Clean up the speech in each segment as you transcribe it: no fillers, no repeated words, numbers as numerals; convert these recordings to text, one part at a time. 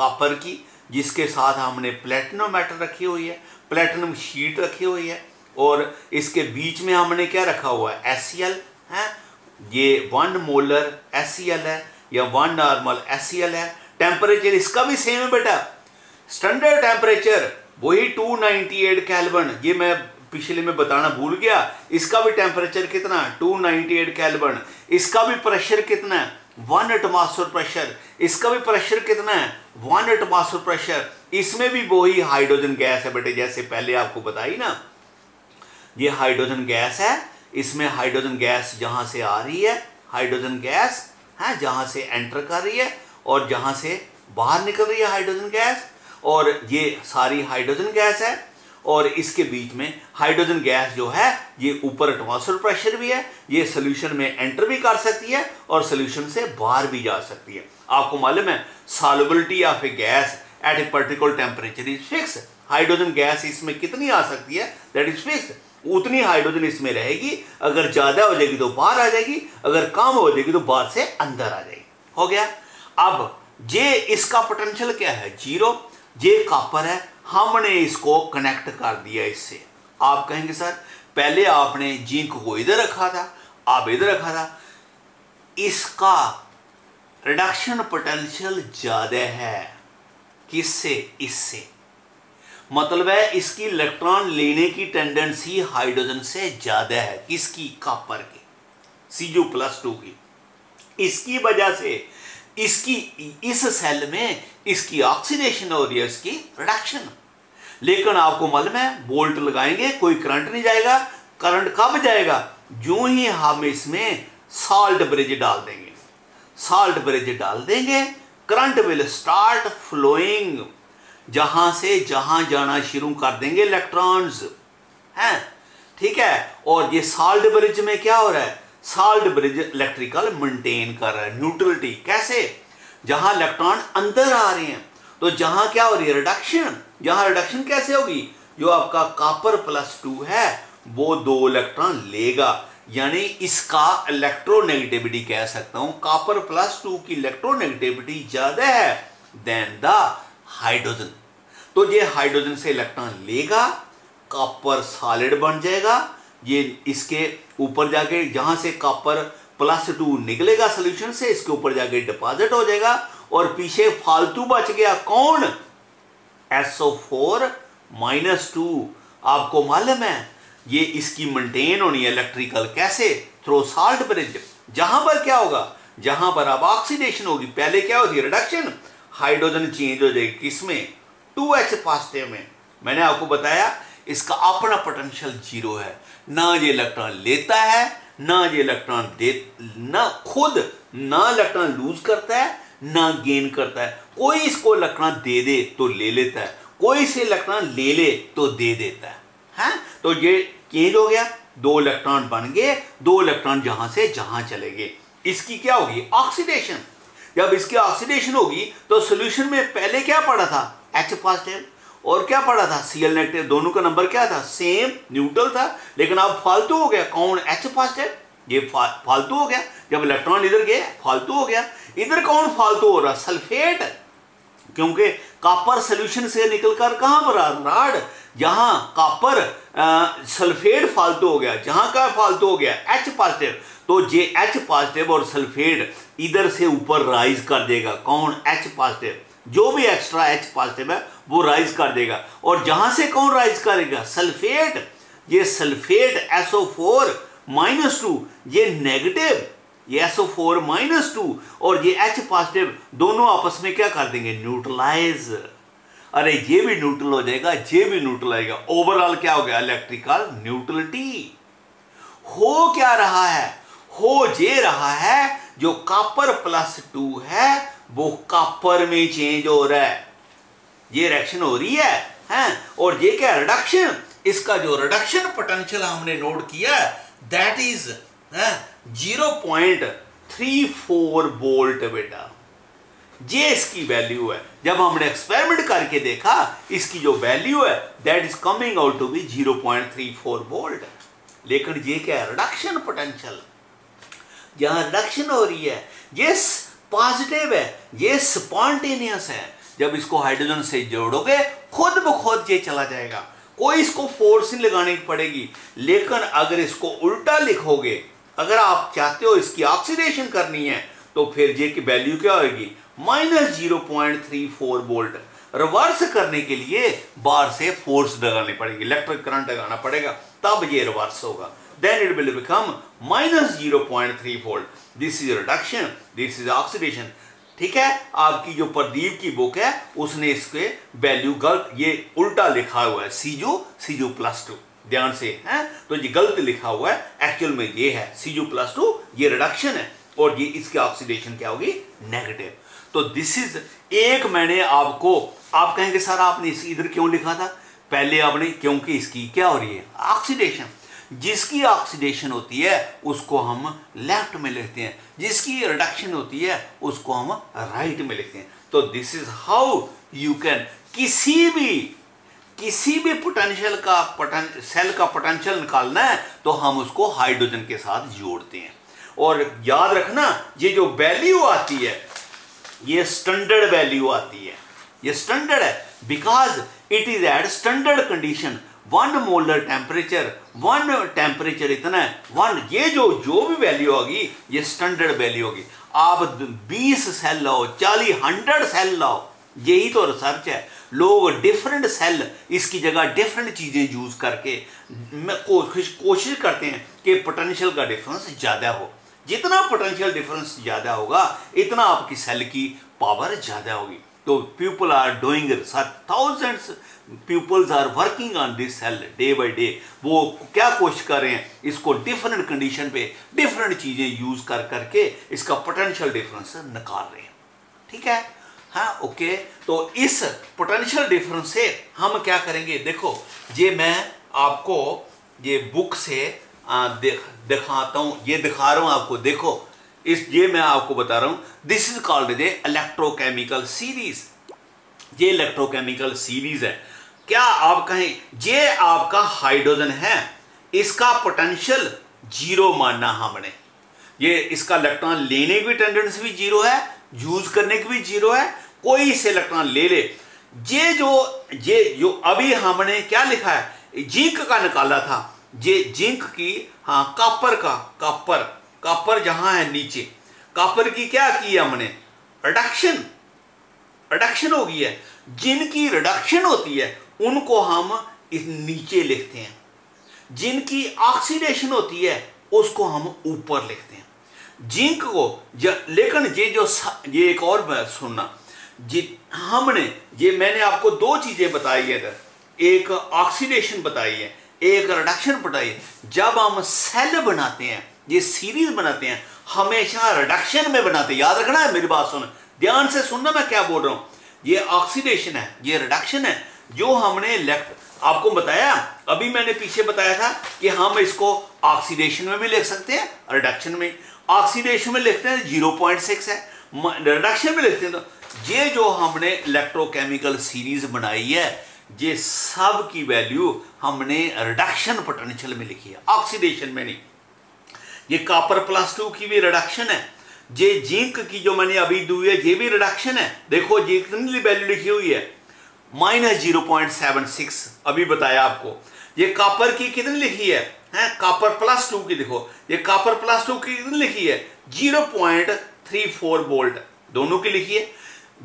Copper की, जिसके साथ हमने प्लेटिनम मेटल रखी हुई है, प्लेटिनम शीट रखी हुई है, और इसके बीच में हमने क्या रखा हुआ है, HCl है। ये 1 मोलर HCl है या 1 नॉर्मल HCl है। टेम्परेचर इसका भी सेम है बेटा, स्टैंडर्ड टेम्परेचर वही 298 केल्विन। ये मैं पिछले में बताना भूल गया, इसका भी टेम्परेचर कितना, 298 केल्विन। इसका भी प्रेशर कितना है, 1 एटमॉस्फेयर प्रेशर। इसका भी प्रेशर कितना है, 1 एटमॉस्फेयर प्रेशर। इसमें भी वही हाइड्रोजन गैस है बेटे, जैसे पहले आपको बताई ना, ये हाइड्रोजन गैस है। इसमें हाइड्रोजन गैस जहां से आ रही है, हाइड्रोजन गैस है जहां से एंटर कर रही है और जहां से बाहर निकल रही है हाइड्रोजन गैस, और ये सारी हाइड्रोजन गैस है। और इसके बीच में हाइड्रोजन गैस जो है ये ऊपर एटमॉस्फेयर प्रेशर भी है, ये सोल्यूशन में एंटर भी कर सकती है और सोल्यूशन से बाहर भी जा सकती है। आपको मालूम है solubility of A gas at a particular temperature is fix. Hydrogen gas इसमें कितनी आ सकती है, दैट इज फिक्स। उतनी हाइड्रोजन इसमें रहेगी, अगर ज्यादा हो जाएगी तो बाहर आ जाएगी, अगर कम हो जाएगी तो बाहर से अंदर आ जाएगी। हो गया। अब जे इसका पोटेंशियल क्या है, 0। जे कॉपर है, हमने इसको कनेक्ट कर दिया इससे। आप कहेंगे सर पहले आपने जिंक को इधर रखा था, आप इधर रखा था, इसका रिडक्शन पोटेंशियल ज्यादा है किससे, इससे। मतलब है इसकी इलेक्ट्रॉन लेने की टेंडेंसी हाइड्रोजन से ज्यादा है, किसकी, कॉपर की, Cu+2 की। इसकी वजह से इसकी इस सेल में इसकी ऑक्सीडेशन हो रही है, इसकी रिडक्शन। लेकिन आपको मालूम है बोल्ट लगाएंगे कोई करंट नहीं जाएगा। करंट कब जाएगा, जो ही हम इसमें साल्ट ब्रिज डाल देंगे। साल्ट ब्रिज डाल देंगे, करंट विल स्टार्ट फ्लोइंग, जहां से जहां जाना शुरू कर देंगे इलेक्ट्रॉन्स हैं, ठीक है। और ये साल्ट ब्रिज में क्या हो रहा है, साल्ट ब्रिज इलेक्ट्रिकल मेंटेन कर रहा है न्यूट्रलिटी। कैसे, जहां इलेक्ट्रॉन अंदर आ रहे हैं तो जहां क्या हो रही है, रिडक्शन। जहां रिडक्शन कैसे होगी, जो आपका Cu+2 है वो 2 इलेक्ट्रॉन लेगा, यानी इसका इलेक्ट्रोनेगेटिविटी कह सकता हूं, Cu+2 की इलेक्ट्रोनेगेटिविटी ज्यादा है देन द हाइड्रोजन। तो ये हाइड्रोजन से इलेक्ट्रॉन लेगा, कॉपर सॉलिड बन जाएगा। ये इसके ऊपर जाके जहां से Cu+2 निकलेगा सोल्यूशन से, इसके ऊपर जाके डिपॉजिट हो जाएगा और पीछे फालतू बच गया कौन, SO4-2। आपको मालूम है ये इसकी मेंटेन होनी है इलेक्ट्रिकल, कैसे, थ्रू साल्ट ब्रिज। जहां पर क्या होगा, जहां पर अब ऑक्सीडेशन होगी, पहले क्या होती है रिडक्शन, हाइड्रोजन चेंज हो जाएगी किसमें, 2H+ में। मैंने आपको बताया इसका अपना पोटेंशियल 0 है, ना ये इलेक्ट्रॉन लेता है ना ये इलेक्ट्रॉन दे, ना खुद ना इलेक्ट्रॉन लूज करता है ना गेन करता है। कोई इसको इलेक्ट्रॉन दे दे तो ले लेता है, कोई से इलेक्ट्रॉन ले ले तो दे देता है। तो ये चेंज हो गया, 2 इलेक्ट्रॉन बन गए, 2 इलेक्ट्रॉन जहां से जहां चले गए। इसकी क्या होगी, ऑक्सीडेशन। जब इसकी ऑक्सीडेशन होगी तो सॉल्यूशन में पहले क्या पड़ा था, H+ और क्या पड़ा था, Cl-, दोनों का नंबर क्या था, सेम, न्यूट्रल था। लेकिन अब फालतू हो गया कौन, H+, ये फालतू हो गया। जब इलेक्ट्रॉन इधर गए फालतू हो गया। इधर कौन फालतू हो रहा, सल्फेट, क्योंकि कॉपर सोल्यूशन से निकलकर कहां पर राड, जहां कॉपर सल्फेट फालतू हो गया, जहां का फालतू हो गया H+। तो ये H+ और सल्फेट इधर से ऊपर राइज कर देगा कौन, H+। जो भी एक्स्ट्रा H+ है वो राइज कर देगा। और जहां से कौन राइज करेगा, सल्फेट। ये सल्फेट SO4-2, ये नेगेटिव, ये SO4-2 और ये H+ दोनों आपस में क्या कर देंगे, न्यूट्रलाइज। अरे ये भी न्यूट्रल हो जाएगा, ये भी न्यूट्रल आएगा। ओवरऑल क्या हो गया, इलेक्ट्रिकल न्यूट्रलिटी। हो क्या रहा है, हो ये रहा है जो Cu+2 है वो कॉपर में चेंज हो रहा है, ये रिएक्शन हो रही है। और ये क्या, रिडक्शन। इसका जो रिडक्शन पोटेंशियल हमने नोट किया दैट इज 0.34 वोल्ट बेटा, ये इसकी वैल्यू है। जब हमने एक्सपेरिमेंट करके देखा इसकी जो वैल्यू है that is coming out to be 0.34 volt. लेकिन ये क्या है, रिडक्शन पोटेंशियल। जहां रिडक्शन हो रही है ये पॉजिटिव है, ये स्पॉन्टेनियस है। जब इसको हाइड्रोजन से जोड़ोगे खुद ब खुद ये चला जाएगा, कोई इसको फोर्स नहीं लगानी पड़ेगी। लेकिन अगर इसको उल्टा लिखोगे, अगर आप चाहते हो इसकी ऑक्सीडेशन करनी है, तो फिर जे की वैल्यू क्या होगी, -0.34 वोल्ट। रिवर्स करने के लिए बाहर से फोर्स लगानी पड़ेगी, इलेक्ट्रिक करंट लगाना पड़ेगा, तब ये रिवर्स होगा। Then it will become -0.3 volt. This is reduction, this is oxidation. ठीक है, आपकी जो प्रदीप की बुक है उसने इसके वैल्यू गलत, ये उल्टा लिखा हुआ है, Cu+2, ध्यान से है, तो ये गलत लिखा हुआ है, एक्चुअल में ये है Cu+2, ये रिडक्शन है, और ये इसकी ऑक्सीडेशन क्या होगी, नेगेटिव। तो दिस इज एक मैंने आपको, आप कहेंगे सर आपने इधर क्यों लिखा था, पहले आपने, क्योंकि इसकी क्या हो रही है, ऑक्सीडेशन। जिसकी ऑक्सीडेशन होती है उसको हम लेफ्ट में लिखते हैं, जिसकी रिडक्शन होती है उसको हम राइट में लिखते हैं। तो this is how you can किसी भी पोटेंशियल का सेल का पोटेंशियल निकालना है तो हम उसको हाइड्रोजन के साथ जोड़ते हैं। और याद रखना, ये जो वैल्यू आती है ये स्टैंडर्ड वैल्यू आती है, ये स्टैंडर्ड है, because it is at standard condition. 1 molar temperature, 1 temperature इतना है, 1, ये जो भी वैल्यू होगी ये स्टैंडर्ड वैल्यू होगी। आप 20 सेल लाओ, 40, 100 सेल लाओ, यही तो रिसर्च है। लोग डिफरेंट सेल, इसकी जगह डिफरेंट चीजें यूज करके कोशिश करते हैं कि पोटेंशियल का डिफरेंस ज्यादा हो। जितना पोटेंशियल डिफरेंस ज्यादा होगा इतना आपकी सेल की पावर ज्यादा होगी। तो people are doing research, thousands peoples are working on this cell day by day. वो क्या कोशिश कर रहे हैं, इसको डिफरेंट कंडीशन पे डिफरेंट चीजें यूज कर करके इसका पोटेंशियल डिफरेंस निकाल रहे हैं। ठीक है, हाँ, ओके। तो इस पोटेंशियल डिफरेंस से हम क्या करेंगे, देखो ये मैं आपको ये बुक से दिखाता हूं, ये दिखा रहा हूं आपको, देखो ये मैं आपको बता रहा हूं, this is called the electrochemical series. ये इलेक्ट्रोकेमिकल सीरीज है। क्या आप कहें ये आपका हाइड्रोजन है, इसका पोटेंशियल 0 मानना हमने, ये इसका इलेक्ट्रॉन लेने की टेंडेंसी भी 0 है, यूज करने की भी 0 है, कोई से इलेक्ट्रॉन ले ले। ये जो अभी हमने क्या लिखा है, जिंक का निकाला था, ये जिंक की, हाँ, कॉपर जहां है नीचे, कॉपर की क्या की है हमने, रिडक्शन हो गई है। जिनकी रिडक्शन होती है उनको हम इस नीचे लिखते हैं, जिनकी ऑक्सीडेशन होती है उसको हम ऊपर लिखते हैं। जिंक को लेकिन ये एक और सुनना, मैंने आपको 2 चीजें बताई है, एक ऑक्सीडेशन बताई है, एक रिडक्शन बताई है। जब हम सेल बनाते हैं, ये सीरीज बनाते हैं, हमेशा रिडक्शन में बनाते हैं, याद रखना है, मेरी बात सुन, ध्यान से सुनना मैं क्या बोल रहा हूं। ये ऑक्सीडेशन है, ये रिडक्शन है। जो हमने आपको बताया, अभी मैंने पीछे बताया था कि हम इसको ऑक्सीडेशन में भी लिख सकते हैं, रिडक्शन में। ऑक्सीडेशन में लिखते हैं 0.6 है, रिडक्शन में लिखते हैं। तो ये जो हमने इलेक्ट्रोकेमिकल सीरीज बनाई है, ये सब की वैल्यू हमने रिडक्शन पोटेंशियल में लिखी है, ऑक्सीडेशन में नहीं। ये कॉपर+2 की भी रिडक्शन है। ये जिंक की जो मैंने अभी दी है, ये भी रिडक्शन है। देखो ये कितनी वैल्यू लिखी हुई है, -0.76, अभी बताया आपको। ये कॉपर की कितनी लिखी है, कॉपर+2 की, देखो ये कॉपर+2 की कितनी लिखी है, 0.34 वोल्ट, दोनों की लिखी है।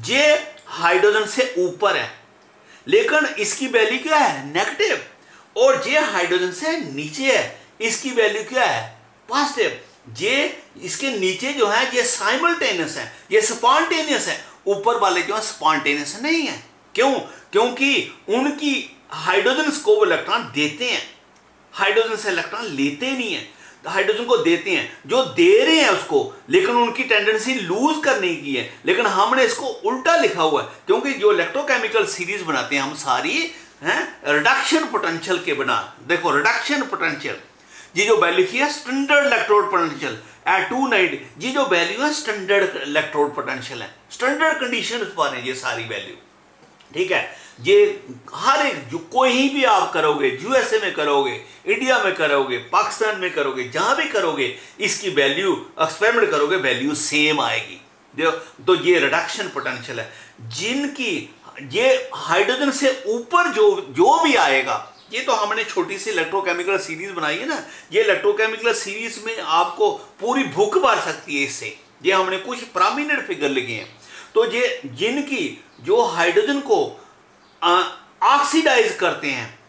ये हाइड्रोजन से ऊपर है, लेकिन इसकी वैल्यू क्या है, नेगेटिव। और ये हाइड्रोजन से नीचे है, इसकी वैल्यू क्या है, पॉजिटिव। ये इसके नीचे जो है ये साइमल्टेनियस है, ये स्पॉन्टेनियस है, ऊपर वाले जो है स्पॉन्टेनियस नहीं है। क्यों? क्योंकि उनकी हाइड्रोजन को वो इलेक्ट्रॉन देते हैं, हाइड्रोजन से इलेक्ट्रॉन लेते नहीं है, तो हाइड्रोजन को देते हैं, जो दे रहे हैं उसको, लेकिन उनकी टेंडेंसी लूज करने की है। लेकिन हमने इसको उल्टा लिखा हुआ है, क्योंकि जो इलेक्ट्रोकेमिकल सीरीज बनाते हैं हम सारी रिडक्शन पोटेंशियल के बना। देखो रिडक्शन पोटेंशियल, ये जो वैल्यू की है स्टैंडर्ड इलेक्ट्रोड पोटेंशियल एट 290, ये जो वैल्यू है स्टैंडर्ड इलेक्ट्रोड पोटेंशियल है, स्टैंडर्ड कंडीशन पर है ये सारी वैल्यू। ठीक है, ये हर एक जो कोई भी आप करोगे, यूएसए में करोगे, इंडिया में करोगे, पाकिस्तान में करोगे, जहां भी करोगे, इसकी वैल्यू एक्सपेरिमेंट करोगे, वैल्यू सेम आएगी। तो ये रिडक्शन पोटेंशियल है। जिनकी ये हाइड्रोजन से ऊपर जो भी आएगा, ये तो हमने छोटी सी इलेक्ट्रोकेमिकल सीरीज बनाई है ना, ये इलेक्ट्रोकेमिकल सीरीज में आपको पूरी भूख भर सकती है इससे। ये हमने कुछ प्रोमिनेंट फिगर लिखे हैं। तो ये जिनकी जो हाइड्रोजन को ऑक्सीडाइज करते हैं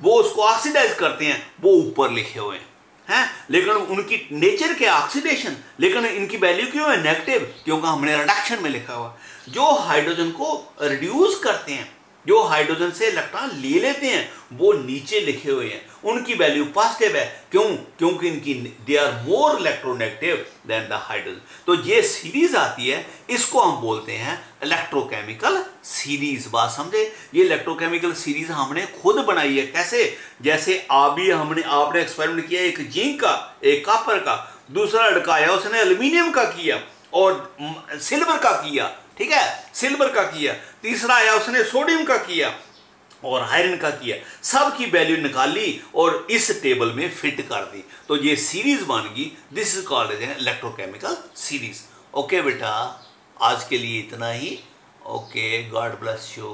वो उसको ऑक्सीडाइज करते हैं, वो ऊपर लिखे हुए हैं, लेकिन उनकी नेचर क्या ऑक्सीडेशन, लेकिन इनकी वैल्यू क्यों है नेगेटिव, क्योंकि हमने रिडक्शन में लिखा हुआ। जो हाइड्रोजन को रिड्यूस करते हैं, जो हाइड्रोजन से इलेक्ट्रॉन ले लेते हैं, वो नीचे लिखे हुए हैं, उनकी वैल्यू पॉजिटिव है। क्यों? क्योंकि इनकी they are more electronegative than the hydrogen. तो ये सीरीज आती है, इसको हम बोलते हैं इलेक्ट्रोकेमिकल सीरीज। बात समझे? ये इलेक्ट्रोकेमिकल सीरीज हमने खुद बनाई है। कैसे? जैसे आपने एक्सपेरिमेंट किया, एक जिंक का, एक कॉपर का, दूसरा लड़का आया उसने एल्यूमिनियम का किया और सिल्वर का किया, ठीक है, सिल्वर का किया, तीसरा आया उसने सोडियम का किया और आयरन का किया। सब की वैल्यू निकाली और इस टेबल में फिट कर दी, तो ये सीरीज बन गई। This is called as electrochemical series. Okay बेटा, आज के लिए इतना ही। Okay, God bless you.